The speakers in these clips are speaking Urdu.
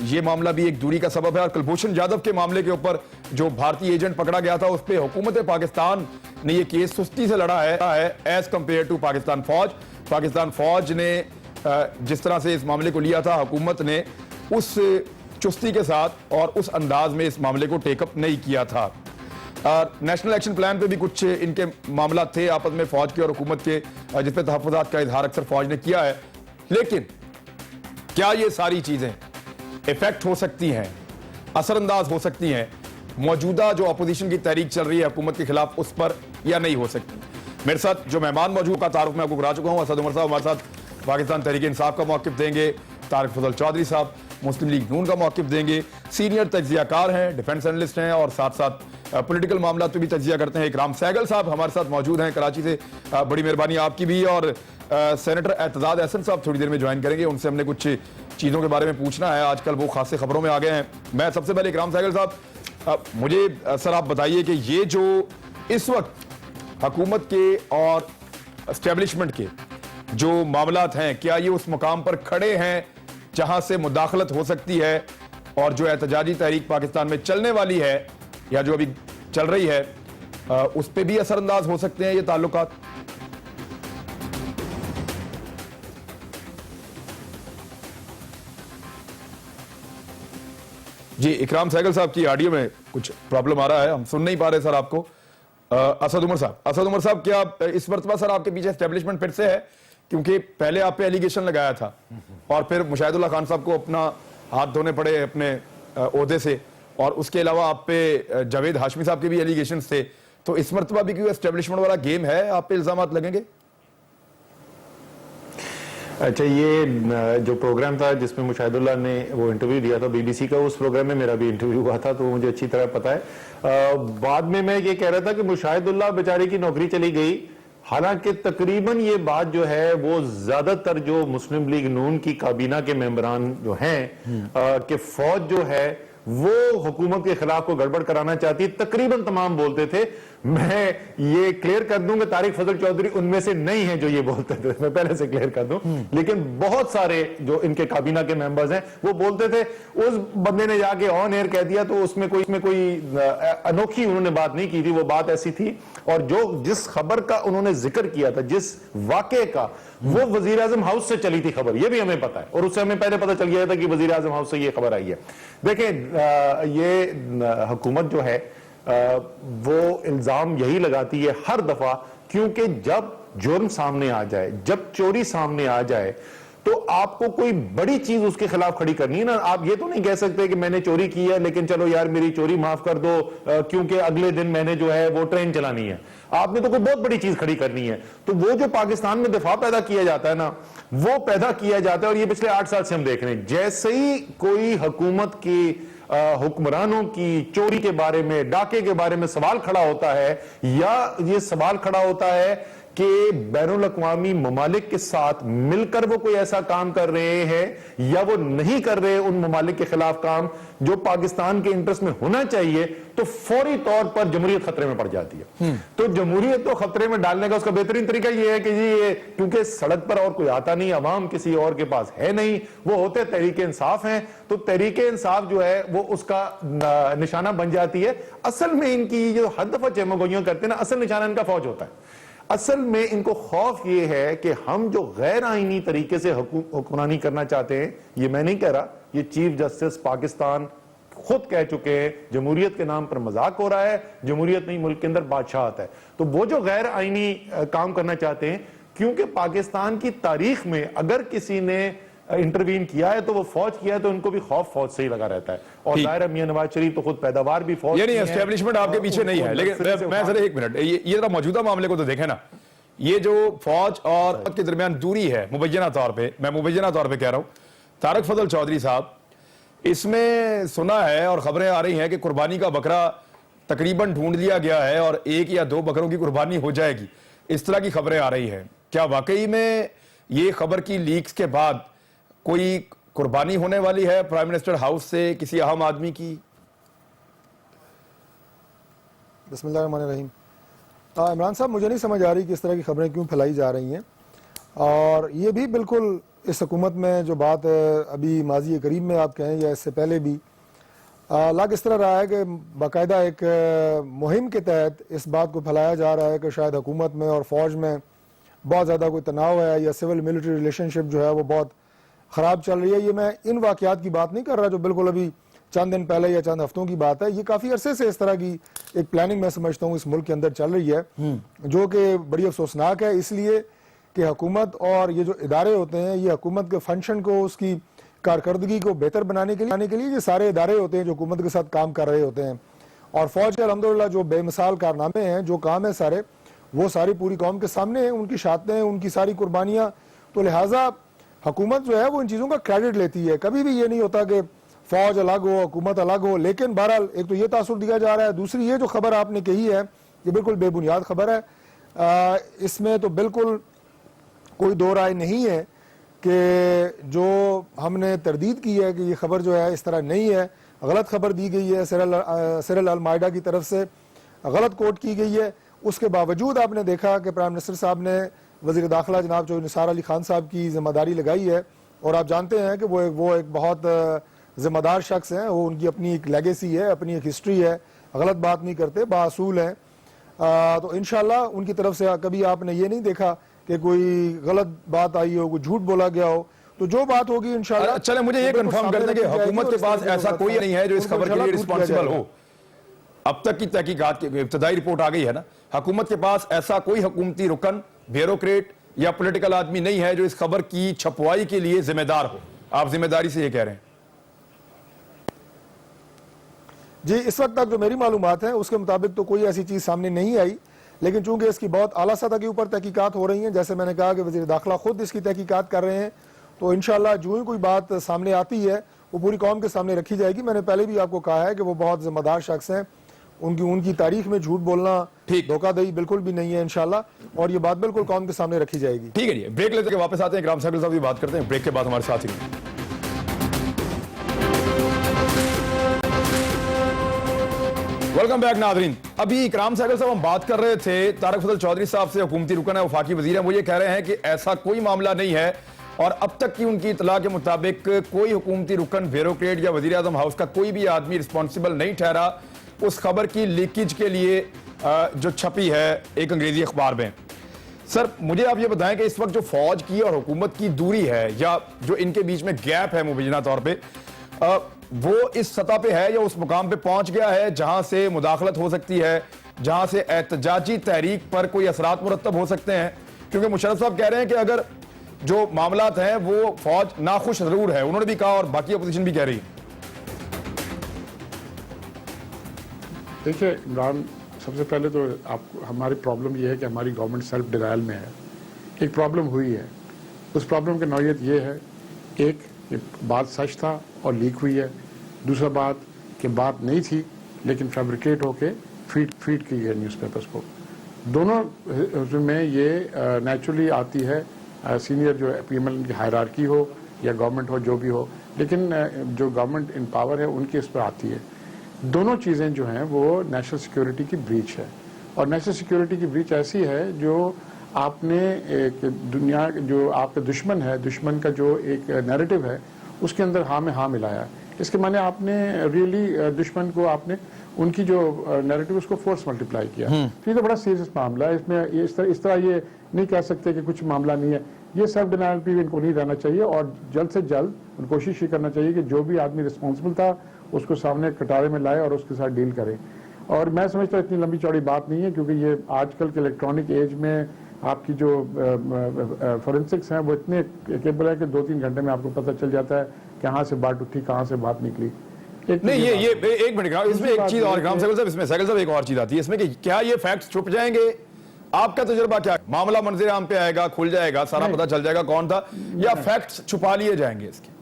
یہ معاملہ بھی ایک دوری کا سبب ہے. اور کلبھوشن جادو کے معاملے کے اوپر جو بھارتی ایجنٹ پکڑا گیا تھا اس پہ حکومت پاکستان نے یہ کیس سستی سے لڑا ہے ایز کمپیئر ٹو پاکستان فوج. پاکستان فوج نے جس طرح سے اس معاملے کو لیا تھا, حکومت نے اس چستی کے ساتھ اور اس انداز میں اس معاملے کو ٹیک اپ نہیں کیا تھا. نیشنل ایکشن پلان پہ بھی کچھ ان کے معاملات تھے آپس میں فوج کے اور حکومت کے, جس پہ تحفظات کا اظہار اکثر فوج نے کیا ہے. لیکن کیا یہ ساری چیزیں ایفیکٹ ہو سکتی ہیں, اثر انداز ہو سکتی ہیں موجودہ جو اپوزیشن کی تحریک چل رہی ہے حکومت کے خلاف اس پر, یا نہیں ہو سکتی؟ میرے ساتھ جو مہمان موجود کا تعارف میں آپ کو کرا چکا ہوں. اسد عمر صاحب ہمارے ساتھ پاکستان تحریک انصاف کا موقف دیں گے. طارق فضل چودھری صاحب مسلم لیگ نون کا موقف دیں گے. سینئر تجزیہ کار ہیں, ڈیفنس انالسٹ ہیں اور ساتھ ساتھ پولیٹیکل معاملات پہ بھی تجزیہ کرتے ہیں. اکرام سہگل صاحب ہمارے ساتھ موجود ہیں کراچی سے, بڑی مہربانی آپ کی بھی. اور سینیٹر اعتزاز احسن صاحب تھوڑی دیر میں جوائن کریں گے, ان سے ہم نے کچھ چیزوں کے بارے میں پوچھنا ہے. آج کل وہ خاصے خبروں میں آ گئے ہیں. میں سب سے پہلے اکرام سہگل صاحب, مجھے سر آپ بتائیے کہ یہ جو اس وقت حکومت کے اور اسٹیبلشمنٹ کے جو معاملات ہیں, کیا یہ اس مقام پر کھڑے ہیں جہاں سے مداخلت ہو سکتی ہے, اور جو احتجاجی تحریک پاکستان میں چلنے والی ہے یا جو ابھی چل رہی ہے اس پہ بھی اثر انداز ہو سکتے ہیں یہ تعلقات؟ جی اکرام سہگل صاحب کی آڈیو میں کچھ پرابلم آ رہا ہے, ہم سن نہیں پا رہے سر آپ کو. اسد عمر صاحب کیا اس مرتبہ سر آپ کے پیچھے اسٹیبلشمنٹ پھر سے ہے؟ کیونکہ پہلے آپ پہ ایلیگیشن لگایا تھا اور پھر مشاہد اللہ خان صاحب کو اپنا ہاتھ دھونے پڑے اپنے عہدے سے, اور اس کے علاوہ آپ پہ جاوید ہاشمی صاحب کے بھی ایلیگیشنز تھے. تو اس مرتبہ بھی کیوں اسٹیبلشمنٹ والا گیم ہے, آپ پہ الزامات لگیں گے؟ اچھا, یہ جو پروگرام تھا جس میں مشاہد اللہ نے وہ انٹرویو دیا تھا بی بی سی کا, اس پروگرام میں میرا بھی انٹرویو ہوا تھا, تو مجھے اچھی طرح پتا ہے. بعد میں یہ کہہ رہا تھا کہ مشاہد اللہ بیچارے کی نوکری چلی گئی, حالانکہ تقریباً یہ بات جو ہے وہ زیادہ تر جو مسلم لیگ نون کی کابینہ کے ممبران جو ہیں کہ فوج جو ہے وہ حکومت کے خلاف کو گڑبڑ کرانا چاہتی, تقریباً تمام بولتے تھے. میں یہ کلیئر کر دوں کہ طارق فضل چودھری ان میں سے نہیں ہیں جو یہ بولتے تھے, میں پہلے سے کلیئر کر دوں. لیکن بہت سارے جو ان کے کابینہ کے ممبرز ہیں وہ بولتے تھے. اس بندے نے جا کے آن ایئر کہہ دیا, تو اس میں کوئی انوکھی انہوں نے بات نہیں کی تھی, وہ بات ایسی تھی. اور جس خبر کا انہوں نے ذکر کیا تھا, جس واقعے کا, وہ وزیر اعظم ہاؤس سے چلی تھی خبر, یہ بھی ہمیں پتا ہے, اور اس سے ہمیں پہلے پتا چل گیا تھا کہ وزیر اعظم ہاؤس سے یہ خبر آئی ہے. دیکھیں یہ حکومت جو ہے وہ الزام یہی لگاتی ہے ہر دفعہ, کیونکہ جب جرم سامنے آ جائے, جب چوری سامنے آ جائے, تو آپ کو کوئی بڑی چیز اس کے خلاف کھڑی کرنی ہے نا. آپ یہ تو نہیں کہہ سکتے کہ میں نے چوری کی ہے لیکن چلو یار میری چوری معاف کر دو کیونکہ اگلے دن میں نے جو ہے وہ ٹرین چلانی ہے. آپ نے تو کوئی بہت بڑی چیز کھڑی کرنی ہے. تو وہ جو پاکستان میں دفاع پیدا کیا جاتا ہے نا, وہ پیدا کیا جاتا ہے, اور یہ پچھلے 8 سال سے ہم دیکھ رہے ہیں. جیسے ہی کوئی حکومت کی حکمرانوں کی چوری کے بارے میں, ڈاکے کے بارے میں سوال کھڑا ہوتا ہے, یا یہ سوال کھڑا ہوتا ہے کہ بین الاقوامی ممالک کے ساتھ مل کر وہ کوئی ایسا کام کر رہے ہیں یا وہ نہیں کر رہے ان ممالک کے خلاف کام جو پاکستان کے انٹرسٹ میں ہونا چاہیے, تو فوری طور پر جمہوریت خطرے میں پڑ جاتی ہے. تو جمہوریت کو خطرے میں ڈالنے کا اس کا بہترین طریقہ یہ ہے کہ جی کیونکہ سڑک پر اور کوئی آتا نہیں, عوام کسی اور کے پاس ہے نہیں, وہ ہوتے تحریک انصاف ہیں, تو تحریک انصاف جو ہے وہ اس کا نشانہ بن جاتی ہے. اصل میں ان کی جو ہر دفعہ چمگوئیاں کرتے ہیں نا, اصل نشانہ ان کا فوج ہوتا ہے. اصل میں ان کو خوف یہ ہے کہ ہم جو غیر آئینی طریقے سے حکمرانی کرنا چاہتے ہیں, یہ میں نہیں کہہ رہا, یہ چیف جسٹس پاکستان خود کہہ چکے ہیں, جمہوریت کے نام پر مذاق ہو رہا ہے, جمہوریت نہیں ملک کے اندر بادشاہت ہے. تو وہ جو غیر آئینی کام کرنا چاہتے ہیں, کیونکہ پاکستان کی تاریخ میں اگر کسی نے انٹروین کیا ہے تو وہ فوج کیا ہے, تو ان کو بھی خوف فوج سے ہی لگا رہتا ہے. اور ظاہر ہے میاں نواز شریف تو خود پیداوار بھی فوج, یعنی اسٹیبلشمنٹ آپ کے پیچھے نہیں ہے. لیکن میں ذرا ایک منٹ, یہ ذرا موجودہ معاملے کو تو دیکھیں نا, یہ جو فوج اور کے درمیان دوری ہے مبینہ طور پہ, میں مبینہ طور پہ کہہ رہا ہوں, طارق فضل چودھری صاحب, اس میں سنا ہے اور خبریں آ رہی ہیں کہ قربانی کا بکرا تقریباً ڈھونڈ لیا گیا ہے اور 1 یا 2 بکروں کی قربانی ہو جائے گی, اس طرح کی خبریں آ رہی ہیں. کیا واقعی میں یہ خبر کی لیکس کے بعد کوئی قربانی ہونے والی ہے پرائم منسٹر ہاؤس سے کسی اہم آدمی کی؟ بسم اللہ الرحمن الرحیم. عمران صاحب, مجھے نہیں سمجھ آ رہی کہ اس طرح کی خبریں کیوں پھیلائی جا رہی ہیں, اور یہ بھی بالکل اس حکومت میں جو بات ابھی ماضی قریب میں آپ کہیں یا اس سے پہلے بھی لاگ اس طرح رہا ہے کہ باقاعدہ ایک مہم کے تحت اس بات کو پھیلایا جا رہا ہے کہ شاید حکومت میں اور فوج میں بہت زیادہ کوئی تناؤ ہے یا سول ملٹری ریلیشن شپ جو ہے وہ بہت خراب چل رہی ہے. یہ میں ان واقعات کی بات نہیں کر رہا جو بالکل ابھی چند دن پہلے یا چند ہفتوں کی بات ہے. یہ کافی عرصے سے اس طرح کی ایک پلاننگ میں سمجھتا ہوں اس ملک کے اندر چل رہی ہے جو کہ بڑی افسوسناک ہے, اس لیے کہ حکومت اور یہ جو ادارے ہوتے ہیں یہ حکومت کے فنکشن کو اس کی کارکردگی کو بہتر بنانے کے لیے یہ سارے ادارے ہوتے ہیں جو حکومت کے ساتھ کام کر رہے ہوتے ہیں. اور فوج کے الحمدللہ جو بے مثال کارنامے ہیں جو کام ہے سارے وہ ساری پوری قوم کے سامنے ہیں, ان کی شہادتیں ہیں, ان کی ساری قربانیاں. تو لہٰذا حکومت جو ہے وہ ان چیزوں کا کریڈٹ لیتی ہے, کبھی بھی یہ نہیں ہوتا کہ فوج الگ ہو حکومت الگ ہو. لیکن بہرحال ایک تو یہ تاثر دیا جا رہا ہے, دوسری یہ جو خبر آپ نے کہی ہے یہ بالکل بے بنیاد خبر ہے. اس میں تو بالکل کوئی دو رائے نہیں ہے کہ جو ہم نے تردید کی ہے کہ یہ خبر جو ہے اس طرح نہیں ہے, غلط خبر دی گئی ہے, سیرل المائیڈا کی طرف سے غلط کوٹ کی گئی ہے. اس کے باوجود آپ نے دیکھا کہ پرائم منسٹر صاحب نے وزیر داخلہ جناب جو نثار علی خان صاحب کی ذمہ داری لگائی ہے, اور آپ جانتے ہیں کہ وہ ایک بہت ذمہ دار شخص ہیں, وہ ان کی اپنی ایک لیگیسی ہے, اپنی ایک ہسٹری ہے, غلط بات نہیں کرتے, بااصول ہیں. تو انشاءاللہ ان کی طرف سے کبھی آپ نے یہ نہیں دیکھا کہ کوئی غلط بات آئی ہو, کوئی جھوٹ بولا گیا ہو. تو جو بات ہوگی انشاءاللہ. چلیں مجھے یہ کنفرم کر دیں کہ حکومت کے پاس ایسا کوئی نہیں ہے جو اس خبر کے لیے رسپانسبل ہو. اب تک کی تحقیقات کی ابتدائی رپورٹ آ گئی ہے نا, حکومت کے پاس ایسا کوئی حکومتی رکن, بیوروکریٹ یا پولیٹیکل آدمی نہیں ہے جو اس خبر کی چھپوائی کے لیے ذمہ دار ہو. آپ ذمہ داری سے یہ کہہ رہے ہیں؟ جی اس وقت تک جو میری معلومات ہیں اس کے مطابق تو کوئی ایسی چیز سامنے نہیں آئی, لیکن چونکہ اس کی بہت اعلیٰ سطح کے اوپر تحقیقات ہو رہی ہیں, جیسے میں نے کہا کہ وزیر داخلہ خود اس کی تحقیقات کر رہے ہیں, تو انشاءاللہ جو ہی کوئی بات سامنے آتی ہے وہ پوری قوم کے سامنے رکھی جائے گی. میں نے پہلے بھی آپ کو کہا ہے کہ وہ بہت ذمہ دار شخص ہیں, ان کی تاریخ میں جھوٹ بولنا, دھوکہ دہی بالکل بھی نہیں ہے انشاءاللہ, اور یہ بات بالکل قوم کے سامنے رکھی جائے گی. ٹھیک ہے جی, بریک لیتے ہیں, واپس آتے ہیں, اکرام ساحل صاحب بھی بات کرتے ہیں, بریک کے بعد ہمارے ساتھ ہی. ویلکم بیک ناظرین. ابھی اکرام ساحل صاحب ہم بات کر رہے تھے طارق فضل چودھری صاحب سے, حکومتی رکن ہے, وفاقی وزیر ہیں. وہ یہ کہہ رہے ہیں کہ ایسا کوئی معاملہ نہیں ہے, اور اب تک کی ان کی اطلاع کے مطابق کوئی حکومتی رکن, بیوروکریٹ یا وزیر اعظم ہاؤس کا کوئی بھی آدمی رسپانسبل نہیں ٹھہرا اس خبر کی لیکیج کے لیے جو چھپی ہے ایک انگریزی اخبار میں. سر مجھے آپ یہ بتائیں کہ اس وقت جو فوج کی اور حکومت کی دوری ہے یا جو ان کے بیچ میں گیپ ہے مبینہ طور پہ, وہ اس سطح پہ ہے یا اس مقام پہ پہنچ گیا ہے جہاں سے مداخلت ہو سکتی ہے, جہاں سے احتجاجی تحریک پر کوئی اثرات مرتب ہو سکتے ہیں؟ کیونکہ مشرف صاحب کہہ رہے ہیں کہ اگر جو معاملات ہیں وہ فوج ناخوش ضرور ہے, انہوں نے بھی کہا اور باقی اپوزیشن بھی کہہ رہی ہے. دیکھیے عمران, سب سے پہلے تو ہماری پرابلم یہ ہے کہ ہماری گورنمنٹ سیلف ڈینائل میں ہے. ایک پرابلم ہوئی ہے, اس پرابلم کی نوعیت یہ ہے, ایک بات سچ تھا اور لیک ہوئی ہے, دوسرا بات کہ بات نہیں تھی لیکن فیبریکیٹ ہو کے فیڈ کی گئی نیوز پیپرز کو. دونوں میں یہ نیچرلی آتی ہے, سینئر جو پی ایم ایل کی ہائرارکی ہو یا گورنمنٹ ہو جو بھی ہو, لیکن جو گورنمنٹ ان پاور ہے ان کی اس پر آتی ہے. دونوں چیزیں جو ہیں وہ نیشنل سیکیورٹی کی بریچ ہے, اور نیشنل سیکیورٹی کی بریچ ایسی ہے جو آپ نے ایک دنیا جو آپ کا دشمن ہے, دشمن کا جو ایک نیریٹو ہے اس کے اندر ہاں میں ہاں ملایا. اس کے معنی آپ نے ریئلی دشمن کو آپ نے ان کی جو نیریٹو اس کو فورس ملٹیپلائی کیا. تو یہ تو بڑا سیریس معاملہ ہے, اس میں اس طرح یہ نہیں کہہ سکتے کہ کچھ معاملہ نہیں ہے. یہ سیلف ڈینائل پہ ان کو نہیں رہنا چاہیے, اور جلد سے جلد ان کوشش یہ کرنا چاہیے کہ جو بھی آدمی رسپانسبل تھا اس کو سامنے کٹارے میں لائے اور اس کے ساتھ ڈیل کرے. اور میں سمجھتا ہوں اتنی لمبی چوڑی بات نہیں ہے, کیونکہ یہ آج کل کے الیکٹرانک ایج میں آپ کی جو فورینسکس ہیں وہ اتنے کیپبل ہے کہ 2-3 گھنٹے میں آپ کو پتہ چل جاتا ہے کہاں سے بات اٹھی, کہاں سے بات نکلی. نہیں یہ ایک منٹ, اس میں ایک چیز اور اکرام ساحل صاحب, اس میں ساحل صاحب ایک اور چیز آتی ہے اس میں کہ کیا یہ فیکٹس چھپ جائیں گے؟ آپ کا تجربہ کیا ہے؟ معاملہ منظر عام پہ آئے گا, کھل جائے گا, سارا پتہ چل جائے گا کون تھا, یا فیکٹس چھپا لیے جائیں گے اس کے؟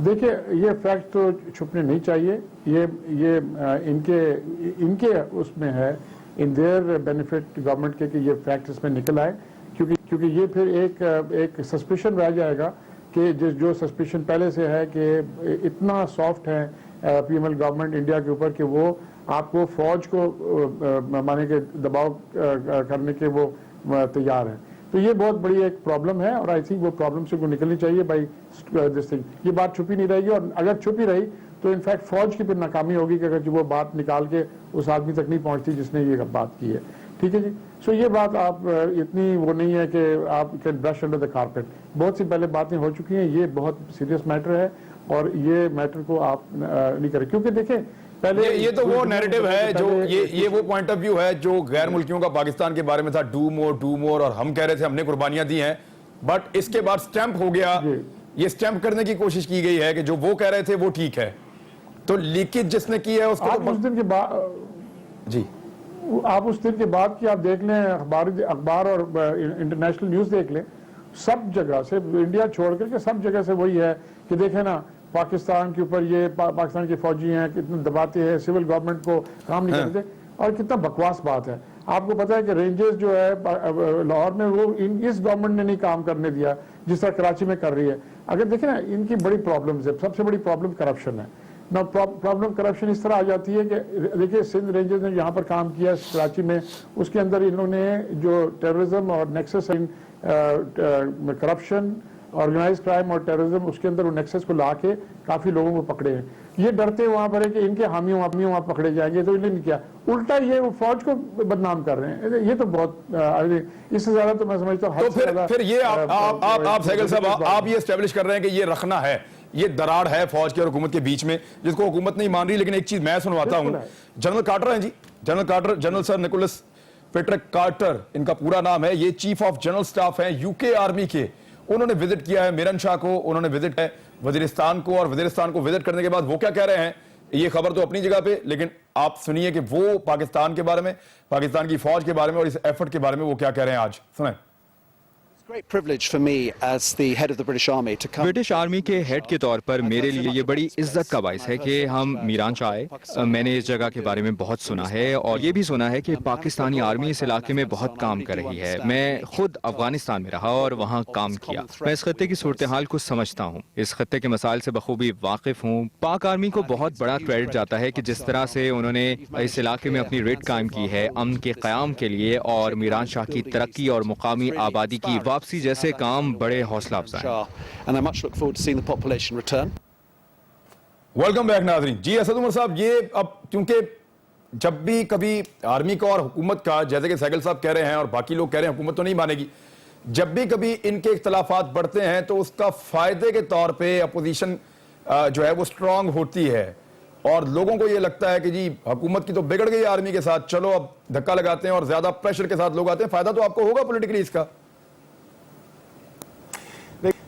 دیکھیں یہ فیکٹ تو چھپنے نہیں چاہیے, یہ ان کے اس میں ہے, ان دیئر بینیفٹ گورنمنٹ کے کہ یہ فیکٹ اس میں نکل آئے, کیونکہ یہ پھر ایک سسپیشن رہ جائے گا کہ جو سسپیشن پہلے سے ہے کہ اتنا سافٹ ہے P M L government India کے اوپر کہ وہ آپ کو فوج کو مانے کہ دباؤ کرنے کے وہ تیار ہیں. تو یہ بہت بڑی ایک پرابلم ہے اور آئی تھنک وہ پرابلم سے کو نکلنی چاہیے بائی دس تھنگ. یہ بات چھپی نہیں رہے گی اور اگر چھپی رہی تو انفیکٹ فوج کی پھر ناکامی ہوگی کہ اگر جو وہ بات نکال کے اس آدمی تک نہیں پہنچتی جس نے یہ بات کی ہے. ٹھیک ہے جی. سو یہ بات آپ اتنی وہ نہیں ہے کہ آپ can brush under the carpet. بہت سی پہلے باتیں ہو چکی ہیں, یہ بہت سیریس میٹر ہے اور یہ میٹر کو آپ نہیں کریں کیونکہ دیکھیں یہ تو وہ نیریٹو ہے جو یہ وہ پوائنٹ آف ویو ہے جو غیر ملکیوں کا پاکستان کے بارے میں تھا, ڈو مور اور ہم کہہ رہے تھے ہم نے قربانیاں دی ہیں, بٹ اس کے بعد سٹیمپ ہو گیا. یہ سٹیمپ کرنے کی کوشش کی گئی ہے کہ جو وہ کہہ رہے تھے وہ ٹھیک ہے, تو لیکیج جس نے کی ہے اس کو اس دن کے بعد جی آپ اس دن کے بعد کی آپ دیکھ لیں اخبار اور انٹرنیشنل نیوز دیکھ لیں, سب جگہ سے انڈیا چھوڑ کر کے سب جگہ سے وہی ہے کہ دیکھیں نا پاکستان کے اوپر یہ پاکستان کے فوجی ہیں کتنے دباتے ہیں, سول گورنمنٹ کو کام نہیں کرتے اور کتنا بکواس بات ہے. آپ کو پتا ہے کہ رینجرز جو ہے لاہور میں وہ اس گورنمنٹ نے نہیں کام کرنے دیا جس طرح کراچی میں کر رہی ہے. اگر دیکھیں نا ان کی بڑی پرابلمز ہے, سب سے بڑی پرابلم کرپشن ہے. نا پرابلم کرپشن اس طرح آ جاتی ہے کہ دیکھیے سندھ رینجرز نے یہاں پر کام کیا کراچی میں, اس کے اندر انہوں نے جو ٹیررزم اور نیکسس کرپشن آرگنائز کرائم اور ٹیررزم اس کے اندر وہ نیکسس کو لا کے کافی لوگوں کو پکڑے ہیں. یہ ڈرتے وہاں پر ہے کہ ان کے حامیوں وہاں پکڑے جائیں گے, تو انہوں نے کیا الٹا یہ وہ فوج کو بدنام کر رہے ہیں. یہ تو بہت اس سے زیادہ تو میں سمجھتا ہوں. تو پھر یہ آپ سہگل صاحب آپ یہ اسٹیبلش کر رہے ہیں کہ یہ رکھنا ہے, یہ دراڑ ہے فوج کی اور حکومت کے بیچ میں جس کو حکومت نہیں مان رہی. لیکن ایک چیز میں سنواتا ہوں, جنرل کارٹر ہیں جی, general Carter, general sir Nicholas Patrick Carter ان کا پورا نام ہے, یہ چیف آف جنرل سٹاف ہیں یو کے آرمی کے. انہوں نے وزٹ کیا ہے میرن شاہ کو, انہوں نے وزٹ ہے وزیرستان کو, اور وزیرستان کو وزٹ کرنے کے بعد وہ کیا کہہ رہے ہیں, یہ خبر تو اپنی جگہ پہ, لیکن آپ سنیے کہ وہ پاکستان کے بارے میں, پاکستان کی فوج کے بارے میں اور اس ایفرٹ کے بارے میں وہ کیا کہہ رہے ہیں آج سنیں. برٹش آرمی کے ہیڈ کے طور پر میرے لیے یہ بڑی عزت کا باعث ہے کہ ہم میران شاہ آئے. میں نے اس جگہ کے بارے میں بہت سنا ہے اور یہ بھی سنا ہے کہ پاکستانی آرمی اس علاقے میں بہت کام کر رہی ہے. میں خود افغانستان میں رہا اور وہاں کام کیا. میں اس خطے کی صورتحال کو سمجھتا ہوں, اس خطے کے مسائل سے بخوبی واقف ہوں. پاک آرمی کو بہت بڑا کریڈٹ جاتا ہے کہ جس طرح سے انہوں نے اس علاقے میں اپنی ریڈ قائم کی ہے امن کے قیام کے لیے, اور میران شاہ کی ترقی اور مقامی آبادی کی واپسی جیسے کام بڑے حوصلہ افزا ہیں. ویلکم بیک ناظرین. جی اسد عمر صاحب, یہ اب کیونکہ جب بھی کبھی آرمی کا اور حکومت کا, جیسے کہ سہگل صاحب کہہ رہے ہیں اور باقی لوگ کہہ رہے ہیں حکومت تو نہیں مانے گی, جب بھی کبھی ان کے اختلافات بڑھتے ہیں تو اس کا فائدے کے طور پہ اپوزیشن جو ہے وہ سٹرونگ ہوتی ہے اور لوگوں کو یہ لگتا ہے کہ جی حکومت کی تو بگڑ گئی آرمی کے ساتھ, چلو اب دھکا لگاتے ہیں اور زیادہ پریشر کے ساتھ لوگ آتے ہیں. فائدہ تو آپ کو ہوگا پولیٹیکلی اس کا.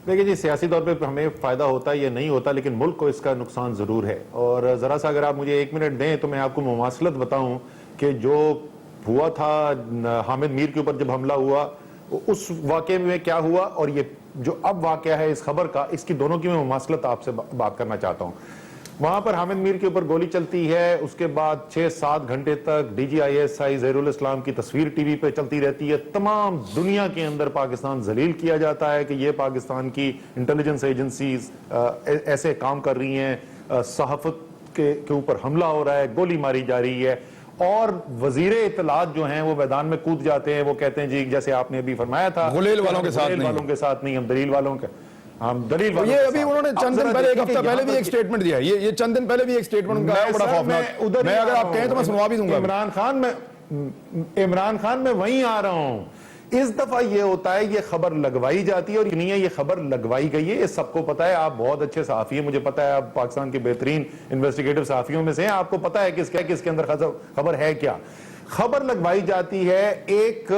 دیکھیں جی سیاسی طور پہ ہمیں فائدہ ہوتا ہے یا نہیں ہوتا, لیکن ملک کو اس کا نقصان ضرور ہے. اور ذرا سا اگر آپ مجھے 1 منٹ دیں تو میں آپ کو مماثلت بتاؤں کہ جو ہوا تھا حامد میر کے اوپر جب حملہ ہوا اس واقعے میں کیا ہوا اور یہ جو اب واقعہ ہے اس خبر کا, اس کی دونوں کی میں مماثلت آپ سے بات کرنا چاہتا ہوں. وہاں پر حامد میر کے اوپر گولی چلتی ہے, اس کے بعد 6-7 گھنٹے تک DGISI ظہیر الاسلام کی تصویر ٹی وی پہ چلتی رہتی ہے. تمام دنیا کے اندر پاکستان ذلیل کیا جاتا ہے کہ یہ پاکستان کی انٹیلیجنس ایجنسیز ایسے کام کر رہی ہیں, صحافت کے اوپر حملہ ہو رہا ہے, گولی ماری جا رہی ہے, اور وزیر اطلاعات جو ہیں وہ میدان میں کود جاتے ہیں. وہ کہتے ہیں جی جیسے آپ نے ابھی فرمایا تھا غلیل والوں کے ساتھ نہیں, ہم دلیل والوں کے یہ ابھی انہوں نے چند دن پہلے, ایک ہفتہ پہلے بھی ایک سٹیٹمنٹ دیا. یہ چند دن پہلے بھی ایک سٹیٹمنٹ ان کا ہے بڑا خوفناک. میں اگر آپ کہیں تو میں سنوا بھی دوں گا. عمران خان میں وہیں آ رہا ہوں. اس دفعہ یہ ہوتا ہے یہ خبر لگوائی جاتی ہے اور نہیں ہے, یہ خبر لگوائی گئی ہے. یہ سب کو پتا ہے, آپ بہت اچھے صحافی ہیں, مجھے پتا ہے آپ پاکستان کے بہترین انویسٹیگیٹو صحافیوں میں سے ہیں, آپ کو پتا ہے کس کے اندر خبر ہے کیا. خبر لگوائی جاتی ہے ایک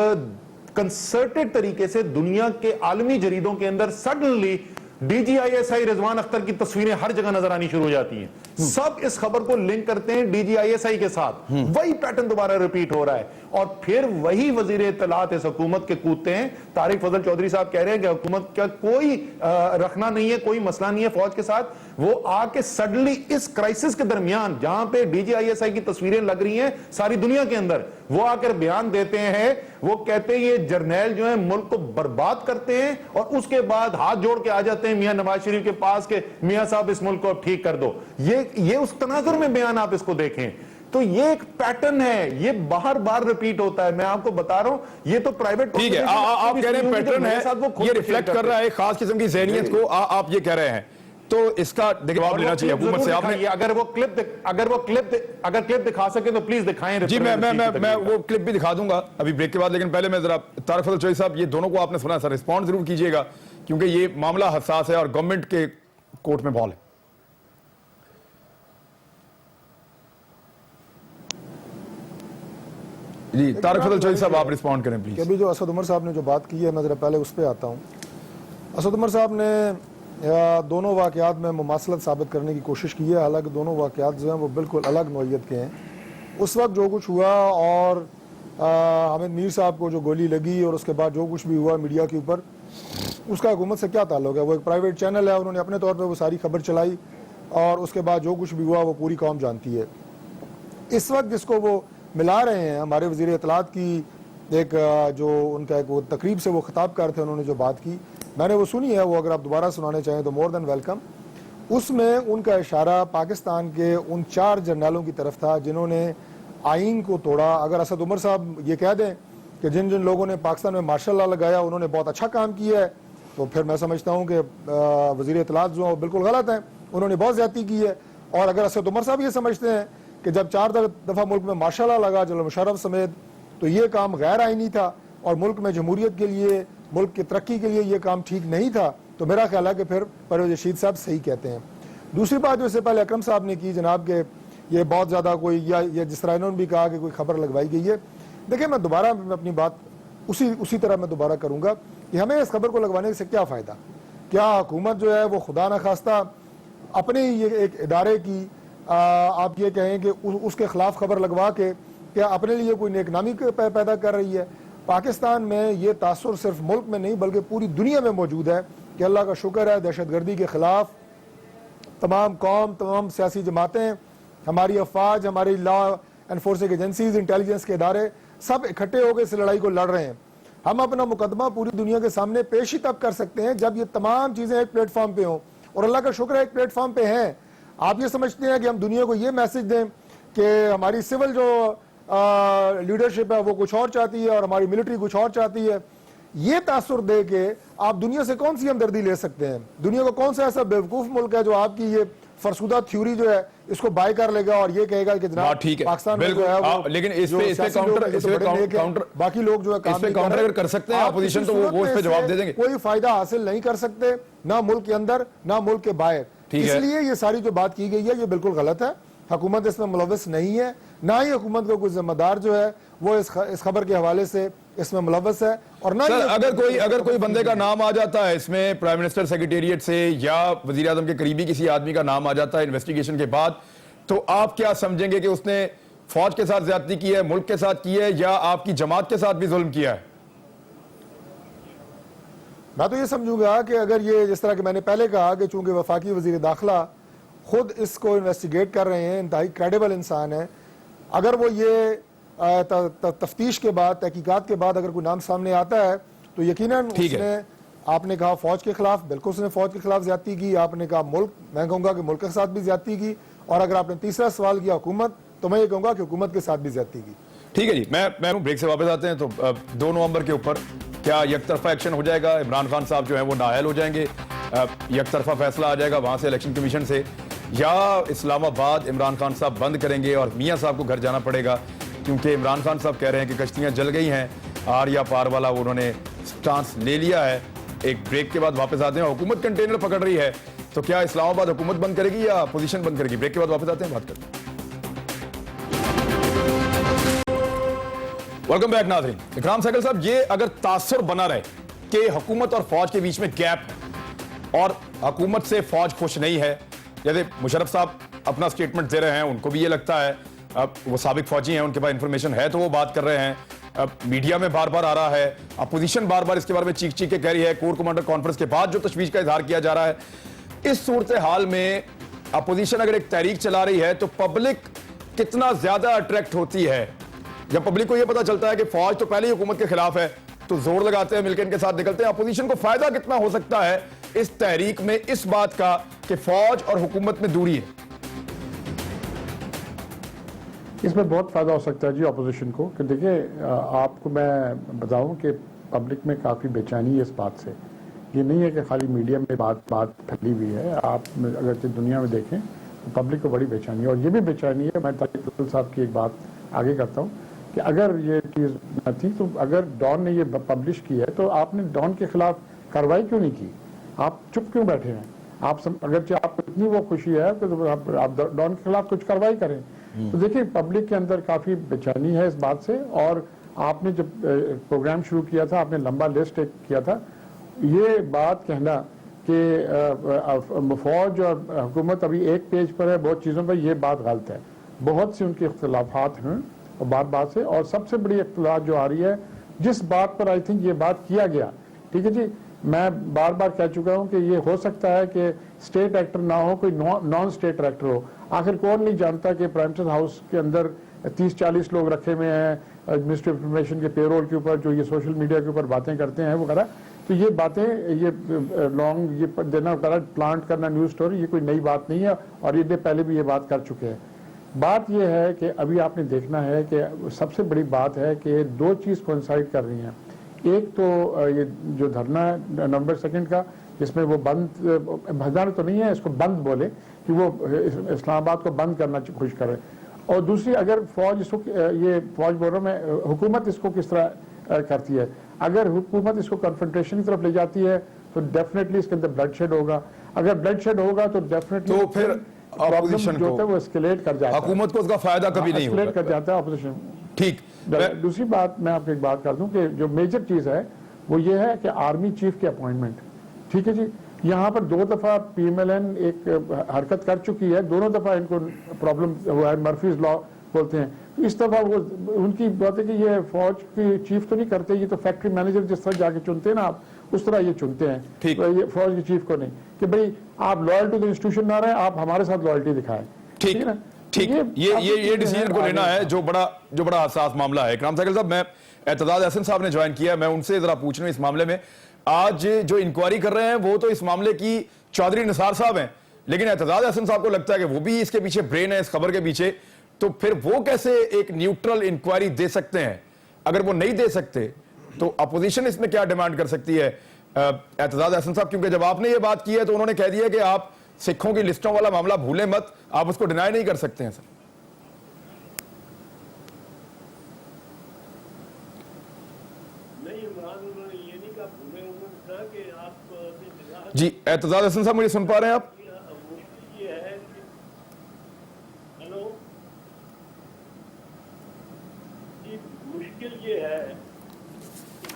کنسرٹڈ طریقے سے دنیا کے عالمی جریدوں کے اندر. سڈنلی DGISI رضوان اختر کی تصویریں ہر جگہ نظر آنی شروع ہو جاتی ہیں. سب اس خبر کو لنک کرتے ہیں DGISI کے ساتھ. وہی پیٹرن دوبارہ ریپیٹ ہو رہا ہے اور پھر وہی وزیر اطلاعات اس حکومت کے کودتے ہیں. طارق فضل چودھری صاحب کہہ رہے ہیں کہ حکومت کا کوئی رکھنا نہیں ہے, کوئی مسئلہ نہیں ہے فوج کے ساتھ. وہ آ کے سڈنلی اس کرائسس کے درمیان جہاں پہ DGISI کی تصویریں لگ رہی ہیں ساری دنیا کے اندر, وہ آ کر بیان دیتے ہیں. وہ کہتے ہیں یہ جرنیل جو ہیں ملک کو برباد کرتے ہیں اور اس کے بعد ہاتھ جوڑ کے آ جاتے ہیں میاں نواز شریف کے پاس کہ میاں صاحب اس ملک کو اب ٹھیک کر دو. یہ اس تناظر میں بیان آپ اس کو دیکھیں. تو یہ ایک پیٹرن ہے, یہ بار بار ریپیٹ ہوتا ہے. میں آپ کو بتا رہا ہوں یہ تو پرائیویٹ, ٹھیک ہے, آپ کہہ رہے ہیں پیٹرن ہے, یہ ریفلیکٹ کر رہا ہے ایک خاص قسم کی ذہنیت کو, آپ یہ کہہ رہے ہیں. تو اس کا جواب لینا چاہیے حکومت سے. آپ نے اگر وہ کلپ دکھا سکے تو پلیز دکھائیں. جی میں وہ کلپ بھی دکھا دوں گا ابھی بریک کے بعد, لیکن پہلے میں ذرا طارق فضل چوہدری صاحب, یہ دونوں کو آپ نے سنا سر, رسپونڈ ضرور کیجئے گا کیونکہ یہ معاملہ حساس ہے اور گورنمنٹ کے کورٹ میں بال ہے. جی طارق فضل چوہدری صاحب آپ رسپونڈ کریں پلیز. ابھی جو اسد عمر صاحب نے جو بات کی ہے, میں ذرا پہلے اس پہ آتا ہوں. اسد عمر صاحب نے دونوں واقعات میں مماثلت ثابت کرنے کی کوشش کی ہے, حالانکہ دونوں واقعات جو ہیں وہ بالکل الگ نوعیت کے ہیں. اس وقت جو کچھ ہوا اور حامد میر صاحب کو جو گولی لگی اور اس کے بعد جو کچھ بھی ہوا میڈیا کے اوپر, اس کا حکومت سے کیا تعلق ہے؟ وہ ایک پرائیویٹ چینل ہے, انہوں نے اپنے طور پہ وہ ساری خبر چلائی اور اس کے بعد جو کچھ بھی ہوا وہ پوری قوم جانتی ہے. اس وقت جس کو وہ ملا رہے ہیں, ہمارے وزیر اطلاعات کی ایک جو ان کا ایک وہ تقریب سے وہ خطاب کر تھے, انہوں نے جو بات کی میں نے وہ سنی ہے, وہ اگر آپ دوبارہ سنانے چاہیں تو مور دین ویلکم. اس میں ان کا اشارہ پاکستان کے ان 4 جرنیلوں کی طرف تھا جنہوں نے آئین کو توڑا. اگر اسد عمر صاحب یہ کہہ دیں کہ جن لوگوں نے پاکستان میں مارشل لا لگایا انہوں نے بہت اچھا کام کیا ہے, تو پھر میں سمجھتا ہوں کہ وزیر اطلاعات جو ہیں وہ بالکل غلط ہیں, انہوں نے بہت زیادتی کی ہے. اور اگر اسد عمر صاحب یہ سمجھتے ہیں کہ جب 4 دفعہ ملک میں مارشل لا لگا جنرل مشرف سمیت, تو یہ کام غیر آئینی تھا اور ملک میں جمہوریت کے لیے, ملک کی ترقی کے لیے یہ کام ٹھیک نہیں تھا, تو میرا خیال ہے کہ پھر پرویز رشید صاحب صحیح کہتے ہیں. دوسری بات جو اس سے پہلے اکرم صاحب نے کی جناب کہ یہ بہت زیادہ کوئی یا جس طرح انہوں نے بھی کہا کہ کوئی خبر لگوائی گئی ہے. دیکھیں میں دوبارہ اپنی بات اسی طرح میں دوبارہ کروں گا کہ ہمیں اس خبر کو لگوانے سے کیا فائدہ؟ کیا حکومت جو ہے وہ خدا نخواستہ اپنے یہ ایک ادارے کی آپ یہ کہیں کہ اس کے خلاف خبر لگوا کے کیا اپنے لیے کوئی نیک نامی پیدا کر رہی ہے؟ پاکستان میں یہ تاثر صرف ملک میں نہیں بلکہ پوری دنیا میں موجود ہے کہ اللہ کا شکر ہے دہشت گردی کے خلاف تمام قوم, تمام سیاسی جماعتیں, ہماری افواج, ہماری لا انفورسنگ ایجنسیز, انٹیلیجنس کے ادارے سب اکٹھے ہو کے اس لڑائی کو لڑ رہے ہیں. ہم اپنا مقدمہ پوری دنیا کے سامنے پیش ہی تب کر سکتے ہیں جب یہ تمام چیزیں ایک پلیٹ فارم پہ ہوں, اور اللہ کا شکر ہے ایک پلیٹ فارم پہ ہیں. آپ یہ سمجھتے ہیں کہ ہم دنیا کو یہ میسج دیں کہ ہماری سول جو لیڈرشپ ہے وہ کچھ اور چاہتی ہے اور ہماری ملٹری کچھ اور چاہتی ہے, یہ تاثر دے کے آپ دنیا سے کون سی ہمدردی لے سکتے ہیں؟ دنیا کو کون سا ایسا بیوقوف ملک ہے جو آپ کی یہ فرسودہ تھیوری جو ہے اس کو بائی کر لے گا اور یہ کہے گا کہ جناب پاکستان میں جو ہے وہ, لیکن اس پہ کاؤنٹر باقی لوگ جو ہے کام نہیں کر رہے, کر سکتے ہیں اپوزیشن تو وہ اس پہ جواب دے دیں گے. کوئی فائدہ حاصل نہیں کر سکتے نہ ملک کے اندر نہ ملک کے باہر. اس لیے یہ ساری جو بات کی گئی ہے یہ بالکل غلط ہے. حکومت اس میں ملوث نہیں ہے, نہ ہی حکومت کا کوئی ذمہ دار جو ہے وہ اس خبر کے حوالے سے اس میں ملوث ہے. اور نہ اگر کوئی بندے کا نام آ جاتا ہے اس میں پرائم منسٹر سیکریٹریٹ سے یا وزیر اعظم کے قریبی کسی آدمی کا نام آ جاتا ہے انویسٹیگیشن کے بعد, تو آپ کیا سمجھیں گے کہ اس نے فوج کے ساتھ زیادتی کی ہے, ملک کے ساتھ کی ہے, یا آپ کی جماعت کے ساتھ بھی ظلم کیا ہے؟ میں تو یہ سمجھوں گا کہ اگر یہ جس طرح کہ میں نے پہلے کہا کہ چونکہ وفاقی وزیر داخلہ خود اس کو انویسٹیگیٹ کر رہے ہیں, انتہائی کریڈیبل انسان ہے, اگر وہ یہ تفتیش کے بعد, تحقیقات کے بعد اگر کوئی نام سامنے آتا ہے تو یقیناً اس نے, آپ نے کہا فوج کے خلاف, بالکل اس نے فوج کے خلاف زیادتی کی. آپ نے کہا ملک, میں کہوں گا کہ ملک کے ساتھ بھی زیادتی کی. اور اگر آپ نے تیسرا سوال کیا حکومت, تو میں یہ کہوں گا کہ حکومت کے ساتھ بھی زیادتی کی. ٹھیک ہے جی, میں بریک سے واپس آتے ہیں. تو 2 نومبر کے اوپر کیا یک طرفہ ایکشن ہو جائے گا؟ عمران خان صاحب جو ہیں وہ نااہل ہو جائیں گے, یک طرفہ فیصلہ آ جائے گا وہاں سے الیکشن کمیشن سے, یا اسلام آباد عمران خان صاحب بند کریں گے اور میاں صاحب کو گھر جانا پڑے گا؟ کیونکہ عمران خان صاحب کہہ رہے ہیں کہ کشتیاں جل گئی ہیں, آر یا پار والا انہوں نے سٹانس لے لیا ہے. ایک بریک کے بعد واپس آتے ہیں. حکومت کنٹینر پکڑ رہی ہے, تو کیا اسلام آباد حکومت بند کرے گی یا اپوزیشن بند کرے گی؟ بریک کے بعد واپس آتے ہیں, بات کرتے ہیں. ویلکم بیک ناظرین. اکرام سہگل صاحب, یہ اگر تاثر بنا رہے کہ حکومت اور فوج کے بیچ میں گیپ ہے اور حکومت سے فوج خوش نہیں ہے, جیسے مشرف صاحب اپنا سٹیٹمنٹ دے رہے ہیں, ان کو بھی یہ لگتا ہے, وہ سابق فوجی ہیں, ان کے پاس انفارمیشن ہے تو وہ بات کر رہے ہیں, میڈیا میں بار بار آ رہا ہے, اپوزیشن بار بار اس کے بارے میں چیخ کے کہہ رہی ہے, کور کمانڈر کانفرنس کے بعد جو تشویش کا اظہار کیا جا رہا ہے. اس صورتحال میں اپوزیشن اگر ایک تحریک چلا رہی ہے تو پبلک کتنا زیادہ اٹریکٹ ہوتی ہے؟ جب پبلک کو یہ پتا چلتا ہے کہ فوج تو پہلے ہی حکومت کے خلاف ہے تو زور لگاتے ہیں, مل کے ان کے ساتھ نکلتے ہیں. اپوزیشن کو فائدہ کتنا ہو سکتا ہے اس تحریک میں اس بات کا کہ فوج اور حکومت میں دوری ہے؟ اس میں بہت فائدہ ہو سکتا ہے جی اپوزیشن کو کہ دیکھیں آپ کو میں بتاؤں کہ پبلک میں کافی بے چینی ہے اس بات سے. یہ نہیں ہے کہ خالی میڈیا میں بات پھیلی ہوئی ہے. آپ اگر دنیا میں دیکھیں تو پبلک کو بڑی بے چینی ہے, اور یہ بھی بے چینی ہے. میں طارق فضل صاحب کی ایک بات آگے کرتا ہوں کہ اگر یہ چیز نہ تھی تو اگر ڈان نے یہ پبلش کی ہے تو آپ نے ڈان کے خلاف کارروائی کیوں نہیں کی؟ آپ چپ کیوں بیٹھے ہیں؟ اگرچہ آپ کو اتنی وہ خوشی ہے کہ آپ ڈان کے خلاف کچھ کارروائی کریں. تو دیکھیں پبلک کے اندر کافی بے چینی ہے اس بات سے. اور آپ نے جب پروگرام شروع کیا تھا آپ نے لمبا لسٹ کیا تھا. یہ بات کہنا کہ فوج اور حکومت ابھی ایک پیج پر ہے بہت چیزوں پر, یہ بات غلط ہے. بہت سے ان کے اختلافات ہیں اور بات سے, اور سب سے بڑی اختلاف جو آ رہی ہے جس بات پر آئی تھنک یہ بات کیا گیا, ٹھیک ہے جی, میں بار بار کہہ چکا ہوں کہ یہ ہو سکتا ہے کہ اسٹیٹ ایکٹر نہ ہو, کوئی نان اسٹیٹ ایکٹر ہو. آخر کون نہیں جانتا کہ پرائم منسٹر ہاؤس کے اندر 30-40 لوگ رکھے ہوئے ہیں منسٹری آف انفارمیشن کے پے رول کے اوپر, جو یہ سوشل میڈیا کے اوپر باتیں کرتے ہیں وغیرہ. تو یہ باتیں یہ لانگ یہ دینا وغیرہ پلانٹ کرنا نیوز سٹوری, یہ کوئی نئی بات نہیں ہے, اور یہ پہلے بھی یہ بات کر چکے ہیں. بات یہ ہے کہ ابھی آپ نے دیکھنا ہے کہ سب سے بڑی بات ہے کہ دو چیز کوئنسائڈ کر رہی ہیں. ایک تو یہ جو دھرنا ہے نومبر 2 کا, جس میں وہ بند بھجانا تو نہیں ہے, اس کو بند بولے کہ وہ اسلام آباد کو بند کرنا خوش کرے. اور دوسری اگر فوج اس کو, یہ فوج بول رہا ہوں میں, حکومت اس کو کس طرح کرتی ہے. اگر حکومت اس کو کنفرنٹیشن کی طرف لے جاتی ہے تو ڈیفینیٹلی اس کے اندر بلڈ شیڈ ہوگا. اگر بلڈ شیڈ ہوگا تو ڈیفینیٹلی تو پھر اپوزیشن کو وہ اسکیلیٹ کر جاتا ہے, حکومت کو اس کا فائدہ کبھی نہیں ہوگا, اسکیلیٹ کر جاتا ہے اپوزیشن. ٹھیک. دوسری بات میں آپ کو ایک بات کر دوں کہ جو میجر چیز ہے وہ یہ ہے کہ آرمی چیف کی اپوائنٹمنٹ, ٹھیک ہے جی. یہاں پر 2 دفعہ پی ایم ایل این ایک حرکت کر چکی ہے, دونوں دفعہ ان کو پرابلم ہوا ہے, مرفیز لا بولتے ہیں. اس دفعہ وہ ان کی بات ہے کہ یہ فوج کی چیف تو نہیں کرتے, یہ تو فیکٹری مینیجر جس طرح جا کے چنتے ہیں نا آپ, اس طرح یہ چنتے ہیں. یہ فوج کی چیف کو نہیں کہ بھئی آپ لوئل ٹو دی انسٹیٹیوشن نہ رہے, آپ ہمارے ساتھ لوئلٹی دکھائیں. ٹھیک ہے نا, ٹھیک. یہ ڈیسیجن کو لینا ہے جو بڑا حساس معاملہ ہے. اکرام سہگل صاحب, میں اعتزاز احسن صاحب نے جوائن کیا ہے, میں ان سے ذرا پوچھ رہا ہوں اس معاملے میں. آج جو انکوائری کر رہے ہیں وہ تو اس معاملے کی چودھری نثار صاحب ہیں, لیکن اعتزاز احسن صاحب کو لگتا ہے کہ وہ بھی اس کے پیچھے برین ہے, اس خبر کے پیچھے. تو پھر وہ کیسے ایک نیوٹرل انکوائری دے سکتے ہیں؟ اگر وہ نہیں دے سکتے تو اپوزیشن اس میں کیا ڈیمانڈ کر سکتی ہے؟ اعتزاز احسن صاحب, کیونکہ جب آپ نے یہ بات کی ہے تو انہوں نے کہہ دیا کہ آپ سکھوں کی لسٹوں والا معاملہ بھولیں مت, آپ اس کو ڈینائی نہیں کر سکتے ہیں. سر جی اعتزاز احسن صاحب, مجھے سن پا رہے ہیں آپ؟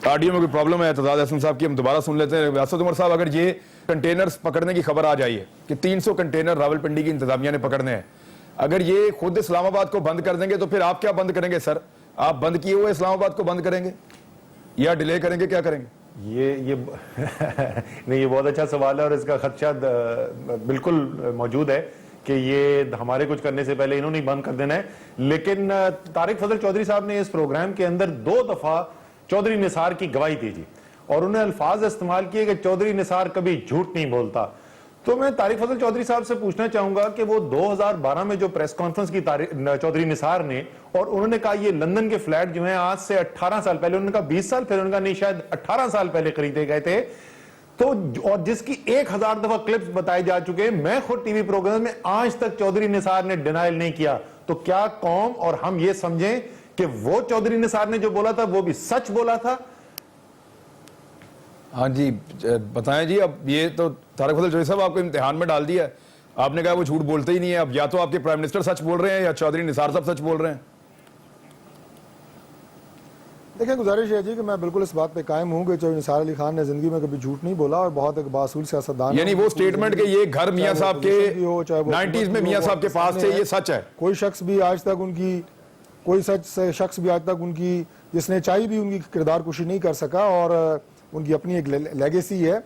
آڈیو میں کوئی پرابلم ہے اعتزاز احسن صاحب کی, ہم دوبارہ سن لیتے ہیں. ریاست عمر صاحب, اگر یہ کنٹینرز پکڑنے کی خبر آ جائی ہے کہ 300 کنٹینر راولپنڈی کی انتظامیہ نے پکڑنے ہیں, اگر یہ خود اسلام آباد کو بند کر دیں گے تو پھر آپ کیا بند کریں گے سر؟ آپ بند کیے ہوئے اسلام آباد کو بند کریں گے یا ڈیلے کریں گے, کیا کریں گے؟ یہ نہیں, یہ بہت اچھا سوال ہے اور اس کا خدشہ بالکل موجود ہے کہ یہ ہمارے کچھ کرنے سے پہلے انہوں نے بند کر دینا ہے. لیکن طارق فضل چودھری صاحب نے اس پروگرام کے اندر 2 دفعہ چودھری نثار کی گواہی دی تھی اور انہیں الفاظ استعمال کیے کہ چودھری نثار کبھی جھوٹ نہیں بولتا. تو میں طارق فضل چودھری صاحب سے پوچھنا چاہوں گا کہ وہ 2012 میں جو پریس کانفرنس کی چودھری نثار نے, اور انہوں نے کہا یہ لندن کے فلیٹ جو ہیں آج سے 18 سال پہلے, انہوں نے کہا 20 سال, پھر انہوں نے کہا نہیں شاید 18 سال پہلے خریدے گئے تھے, تو اور جس کی 1000 دفعہ کلپس بتائے جا چکے ہیں. میں خود ٹی وی پروگرام میں آج تک چودھری نثار نے ڈینائل نہیں کیا. تو کیا قوم اور ہم یہ سمجھیں کہ وہ چودھری نثار نے جو بولا تھا وہ بھی سچ بولا تھا؟ ہاں جی بتائیں جی. اب یہ تو طارق فضل چودھری صاحب آپ کو امتحان میں ڈال دیا ہے, آپ نے کہا وہ جھوٹ بولتے ہی نہیں ہے. اب یا تو آپ کے پرائم منسٹر سچ بول رہے ہیں یا چودھری نثار صاحب سچ بول رہے ہیں. دیکھیں گزارش ہے جی کہ میں بالکل اس بات پہ قائم ہوں کہ چودھری نثار علی خان نے زندگی میں کبھی جھوٹ نہیں بولا اور بہت ایک باصول سیاستدان. یعنی وہ سٹیٹمنٹ کہ یہ گھر میاں صاحب کے 90s میں میاں صاحب کے پاس تھے, یہ سچ ہے؟ کوئی شخص بھی آج تک ان کی, کوئی شخص بھی آج تک ان کی, جس نے چاہی بھی ان کی کردار کشی نہیں کر سکا, اور ان کی اپنی ایک لیگیسی ہے.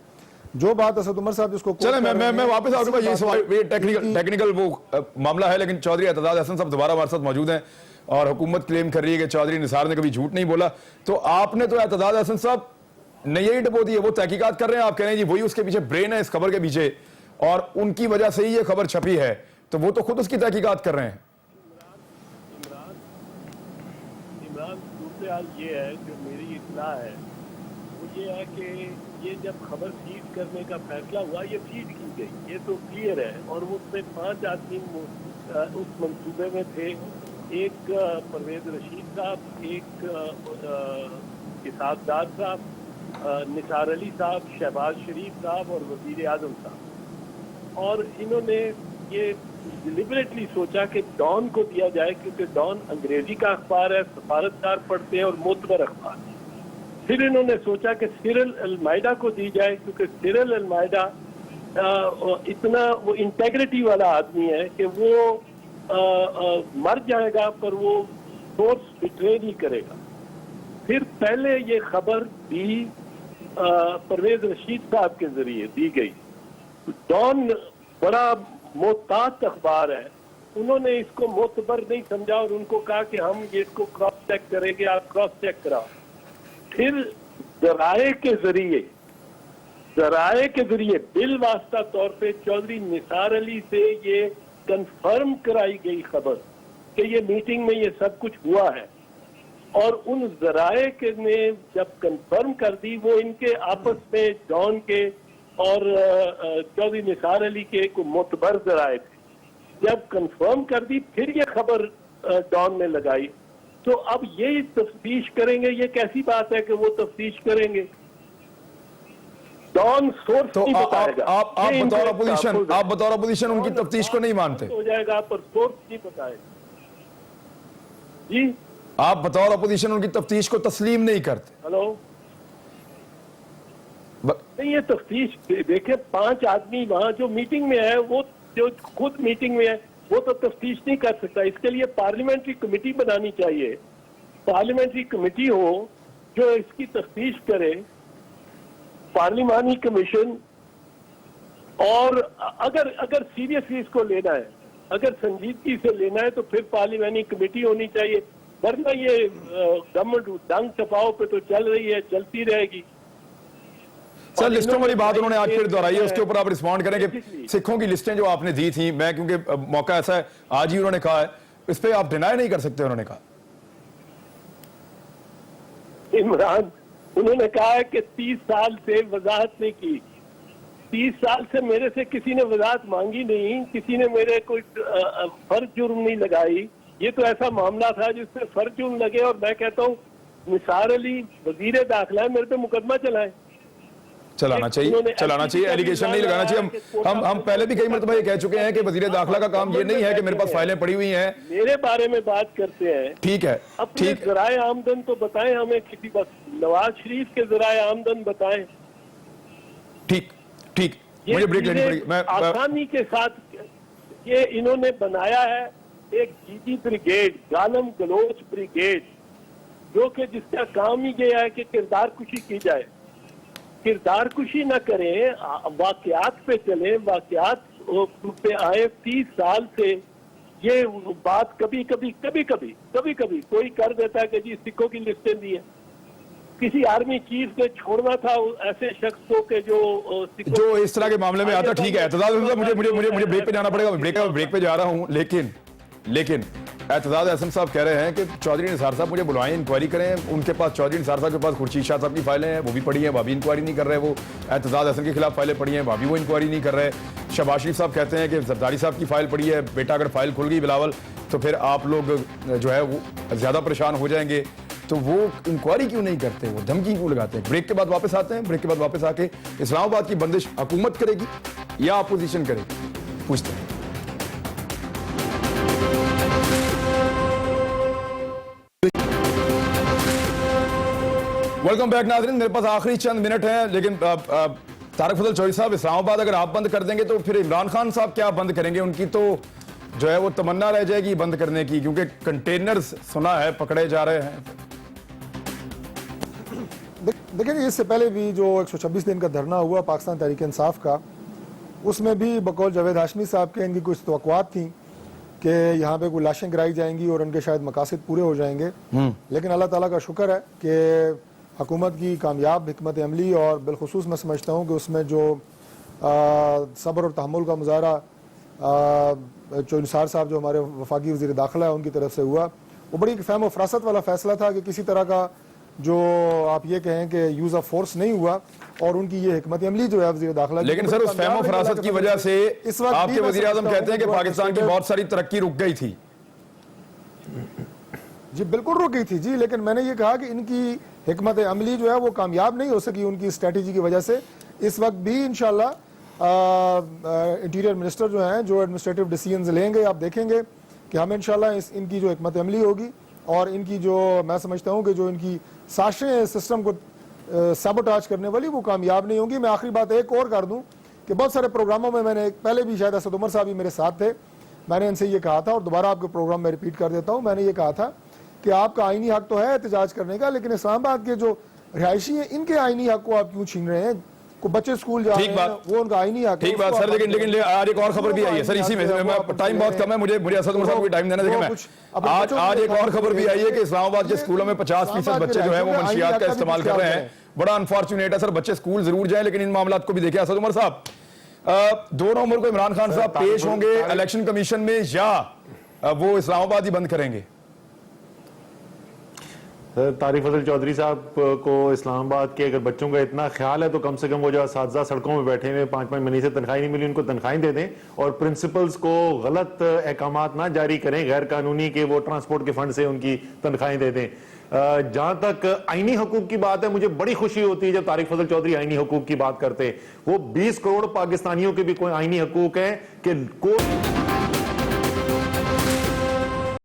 جو بات اسد عمر صاحب جس کو چلیں میں واپس آؤں گا, یہ سوال ٹیکنیکل وہ معاملہ ہے, لیکن چودھری اعتزاز احسن صاحب دوبارہ ہمارے ساتھ موجود ہیں اور حکومت کلیم کر رہی ہے کہ چودھری نثار نے کبھی جھوٹ نہیں بولا. تو آپ نے تو اعتزاز احسن صاحب نے یہی ڈبو دی ہے, وہ تحقیقات کر رہے ہیں, آپ کہہ رہے ہیں جی وہی اس کے پیچھے برین ہے اس خبر کے پیچھے, اور ان کی وجہ سے ہی یہ خبر چھپی ہے, تو وہ تو خود اس کی تحقیقات کر رہے ہیں. عمران صورتحال یہ ہے جو میری اطلاع ہے وہ یہ ہے کہ یہ جب خبر فیڈ کرنے کا فیصلہ ہوا یہ فیڈ کی گئی یہ تو کلیئر ہے اور اس میں 5 آدمی اس منصوبے میں تھے ایک پرویز رشید صاحب ایک اسحاق ڈار صاحب نثار علی صاحب شہباز شریف صاحب اور وزیر اعظم صاحب اور انہوں نے یہ ڈیلیبریٹلی سوچا کہ ڈان کو دیا جائے کیونکہ ڈان انگریزی کا اخبار ہے سفارتکار پڑھتے ہیں اور معتبر اخبار ہے پھر انہوں نے سوچا کہ سیرل المائدہ کو دی جائے کیونکہ سیرل المائدہ اتنا وہ انٹیگریٹی والا آدمی ہے کہ وہ مر جائے گا پر وہ سورس بٹرے نہیں کرے گا پھر پہلے یہ خبر دی پرویز رشید صاحب کے ذریعے دی گئی ڈان بڑا محتاط اخبار ہے انہوں نے اس کو معتبر نہیں سمجھا اور ان کو کہا کہ ہم یہ اس کو کراس چیک کریں گے آپ کراس چیک کراؤ پھر ذرائع کے ذریعے بالواسطہ طور پہ چودھری نثار علی سے یہ کنفرم کرائی گئی خبر کہ یہ میٹنگ میں یہ سب کچھ ہوا ہے اور ان ذرائع کے نے جب کنفرم کر دی وہ ان کے آپس میں ڈان کے اور چودھری نثار علی کے کوئی معتبر ذرائع تھے جب کنفرم کر دی پھر یہ خبر ڈان میں لگائی تو اب یہ تفتیش کریں گے یہ کیسی بات ہے کہ وہ تفتیش کریں گے ڈان سورس تو نہیں بتائے گا آپ بطور اپوزیشن ان کی تفتیش کو نہیں مانتے ہو جائے گا پر سورس نہیں بتائے گا جی آپ بطور اپوزیشن ان کی تفتیش کو تسلیم نہیں کرتے ہلو نہیں یہ تفتیش دیکھیں 5 آدمی وہاں جو میٹنگ میں ہے وہ جو خود میٹنگ میں ہے وہ تو تفتیش نہیں کر سکتا اس کے لیے پارلیمنٹری کمیٹی بنانی چاہیے پارلیمنٹری کمیٹی ہو جو اس کی تفتیش کرے پارلیمانی کمیشن اور اگر سیریسلی اس کو لینا ہے اگر سنجیدگی سے لینا ہے تو پھر پارلیمانی کمیٹی ہونی چاہیے ورنہ یہ گورنمنٹ ڈنگ ٹپاؤ پہ تو چل رہی ہے چلتی رہے گی سر لسٹوں والی بات انہوں نے آج پھر دہرائی ہے اس کے اوپر آپ رسپونڈ کریں کہ سکھوں کی لسٹیں جو آپ نے دی تھیں میں کیونکہ موقع ایسا ہے آج ہی انہوں نے کہا ہے اس پہ آپ ڈینائی نہیں کر سکتے انہوں نے کہا عمران انہوں نے کہا ہے کہ 30 سال سے وضاحت نہیں کی 30 سال سے میرے سے کسی نے وضاحت مانگی نہیں کسی نے میرے کوئی فرض جرم نہیں لگائی یہ تو ایسا معاملہ تھا جس سے فرض جرم لگے اور میں کہتا ہوں نثار علی وزیر داخلہ ہے میرے پہ مقدمہ چلائیں چلانا چاہیے ایلیگیشن نہیں لگانا چاہیے ہم پہلے بھی کئی مرتبہ یہ کہہ چکے ہیں کہ وزیر داخلہ کا کام یہ نہیں ہے کہ میرے پاس فائلیں پڑی ہوئی ہیں میرے بارے میں بات کرتے ہیں ٹھیک ہے اپنے ذرائع آمدن تو بتائیں ہمیں کسی بس نواز شریف کے ذرائع آمدن بتائیں ٹھیک مجھے بریک لینی پڑی میں آسانی کے ساتھ یہ انہوں نے بنایا ہے ایک جی بریگیڈ گالم گلوچ بریگیڈ جو کہ جس کا کام ہی یہ ہے کہ کردار کشی کی جائے کردار کشی نہ کریں واقعات پہ چلیں واقعات پہ آئے 30 سال سے یہ بات کبھی کبھی کوئی کر دیتا ہے کہ جی سکھوں کی لسٹیں دی ہیں کسی آرمی چیف نے چھوڑنا تھا ایسے شخص کو کہ جو اس طرح کے معاملے میں آتا ٹھیک ہے اعتزاز مجھے بریک پہ جانا پڑے گا بریک پہ جا رہا ہوں لیکن اعتزاز احسن صاحب کہہ رہے ہیں کہ چودھری نثار صاحب مجھے بلائیں انکوائری کریں ان کے پاس چودھری نثار صاحب کے پاس خورشید شاہ صاحب کی فائلیں ہیں وہ بھی پڑھی ہیں وہ بھی انکوائری نہیں کر رہے وہ اعتزاز احسن کے خلاف فائلیں پڑھی ہیں وہ بھی وہ انکوائری نہیں کر رہے شہباز شریف صاحب کہتے ہیں کہ زرداری صاحب کی فائل پڑھی ہے بیٹا اگر فائل کھل گئی بلاول تو پھر آپ لوگ جو ہے وہ زیادہ پریشان ہو جائیں گے تو وہ انکوائری کیوں نہیں کرتے وہ دھمکی کیوں لگاتے ہیں بریک کے بعد واپس آتے ہیں بریک کے بعد واپس آ کے اسلام آباد کی بندش حکومت کرے گی یا اپوزیشن کرے گی پوچھتے ہیں ویلکم بیک ناظرین میرے پاس آخری چند منٹ ہیں لیکن طارق فضل چوہدری صاحب اسلام آباد اگر آپ بند کر دیں گے تو پھر عمران خان صاحب کیا بند کریں گے ان کی تو جو ہے وہ تمنا رہ جائے گی بند کرنے کی کیونکہ کنٹینرز سنا ہے پکڑے جا رہے ہیں دیکھیں اس سے پہلے بھی جو 126 دن کا دھرنا ہوا پاکستان تحریک انصاف کا اس میں بھی بقول جاوید ہاشمی صاحب کے ان کی کچھ توقعات تھیں کہ یہاں پہ کوئی لاشیں گرائی جائیں گی اور ان کے شاید مقاصد پورے ہو جائیں گے لیکن اللہ تعالیٰ کا شکر ہے کہ حکومت کی کامیاب حکمت عملی اور بالخصوص میں سمجھتا ہوں کہ اس میں جو صبر اور تحمل کا مظاہرہ چودھری نثار صاحب جو ہمارے وفاقی وزیر داخلہ ہے ان کی طرف سے ہوا وہ بڑی فہم و فراست والا فیصلہ تھا کہ کسی طرح کا جو آپ یہ کہیں کہ یوز آف فورس نہیں ہوا، اور ان کی یہ حکمت عملی جو ہے وزیر داخلہ کی، لیکن سر اس فہم و فراست کی وجہ سے آپ کے وزیر اعظم کہتے ہیں کہ پاکستان کی بہت ساری ترقی رک گئی تھی. جی بالکل رک گئی تھی جی، لیکن میں نے یہ کہا کہ ان کی حکمت عملی جو ہے وہ کامیاب نہیں ہو سکی ان کی اسٹریٹجی کی وجہ سے. اس وقت بھی انشاءاللہ انٹیریئر منسٹر جو ہیں جو ایڈمنسٹریٹو ڈیسیژنز لیں گے، آپ دیکھیں گے کہ ہمیں انشاءاللہ ان کی جو حکمت عملی ہوگی اور ان کی جو میں سمجھتا ہوں کہ جو ان کی سازشیں سسٹم کو سیبوٹاج کرنے والی وہ کامیاب نہیں ہوں گی. میں آخری بات ایک اور کر دوں کہ بہت سارے پروگراموں میں نے پہلے بھی شاید اسد عمر صاحب ہی میرے ساتھ تھے، میں نے ان سے یہ کہا تھا اور دوبارہ آپ کے پروگرام میں ریپیٹ کر دیتا ہوں، میں نے یہ کہا تھا کہ آپ کا آئینی حق تو ہے احتجاج کرنے کا، لیکن اسلام آباد کے جو رہائشی ہیں ان کے آئینی حق کو آپ کیوں چھین رہے ہیں؟ کو بچے اسکول جا رہے ہیں وہ ان کا آئینی حق ہے. ٹھیک بات سر، لیکن آج ایک اور خبر بھی آئی ہے سر، اسی میں ٹائم بہت کم ہے، مجھے اسد عمر صاحب کو ٹائم دینا. دیکھیں میں آج ایک اور خبر بھی آئی ہے کہ اسلام آباد کے اسکولوں میں 50% بچے جو ہیں وہ منشیات کا استعمال کر رہے ہیں. بڑا انفارچونیٹ ہے سر، بچے اسکول ضرور جائیں لیکن ان معاملات کو بھی دیکھیں. اسد عمر صاحب 2 نومبر کو عمران خان صاحب پیش ہوں گے الیکشن کمیشن میں یا وہ اسلام آباد ہی بند کریں گے؟ طارق فضل چودھری صاحب کو اسلام آباد کے اگر بچوں کا اتنا خیال ہے تو کم سے کم وہ جو اساتذہ سڑکوں میں بیٹھے ہوئے 5 مہینے سے تنخواہیں نہیں ملی ان کو تنخواہیں دے دیں، اور پرنسپلز کو غلط احکامات نہ جاری کریں غیر قانونی کہ وہ ٹرانسپورٹ کے فنڈ سے ان کی تنخواہیں دے دیں. جہاں تک آئینی حقوق کی بات ہے، مجھے بڑی خوشی ہوتی ہے جب طارق فضل چودھری آئینی حقوق کی بات کرتے. وہ 20 کروڑ پاکستانیوں کے بھی کوئی آئینی حقوق ہیں کہ کوئی